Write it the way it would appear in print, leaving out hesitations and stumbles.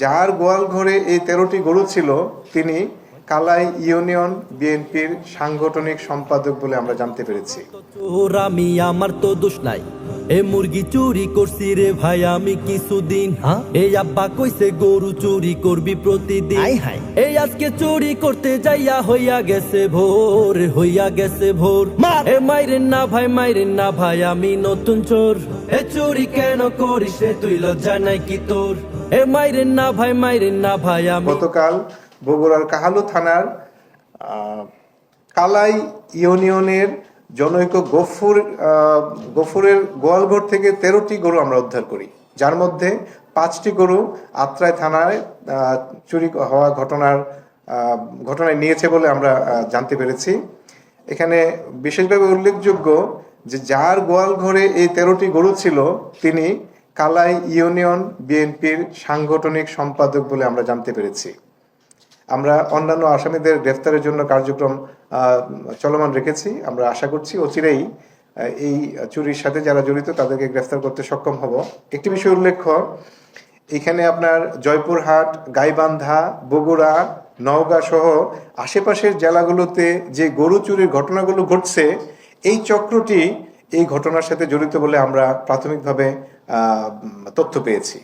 যার গোয়াল ঘরে এই 13টি গরু ছিল তিনি কালাই ইউনিয়ন বিএনপির সাংগঠনিক সম্পাদক বলে আমরা জানতে পেরেছি। আমি আমার তো দোষ নাই, এ মুরগি চুরি করছি রে ভাই আমি কিছুদিন। এই আব্বা কইছে গরু চুরি করবি প্রতিদিন। এই আজকে চুরি করতে যাইয়া হইয়া গেছে ভোর, হইয়া গেছে ভোর। এ মাইরেন না ভাই, মাইরেন না ভাই, আমি নতুন চোর। এ চুরি কেন করিস রে তুই, লজ্জা নাই কি তোর? এ মাইরেন না ভাই, মাইরেন না ভাই আমি। গতকাল বগুড়ার কাহালু থানার কালাই ইউনিয়নের জনৈক গফুরের গোয়ালঘর থেকে 13টি গরু আমরা উদ্ধার করি, যার মধ্যে 5টি গরু আত্রাই থানায় চুরি হওয়া ঘটনায় নিয়েছে বলে আমরা জানতে পেরেছি। এখানে বিশেষভাবে উল্লেখযোগ্য যে যার গোয়াল ঘরে এই 13টি গরু ছিল তিনি কালাই ইউনিয়ন বিএনপির সাংগঠনিক সম্পাদক বলে আমরা জানতে পেরেছি। আমরা অন্যান্য আসামিদের গ্রেফতারের জন্য কার্যক্রম চলমান রেখেছি। আমরা আশা করছি অচিরেই এই চুরির সাথে যারা জড়িত তাদেরকে গ্রেফতার করতে সক্ষম হব। একটি বিষয় উল্লেখ্য, এখানে আপনার জয়পুরহাট, গাইবান্ধা, বগুড়া, নওগাঁ সহ আশেপাশের জেলাগুলোতে যে গরু চুরির ঘটনাগুলো ঘটছে, এই চক্রটি এই ঘটনার সাথে জড়িত বলে আমরা প্রাথমিকভাবে তথ্য পেয়েছি।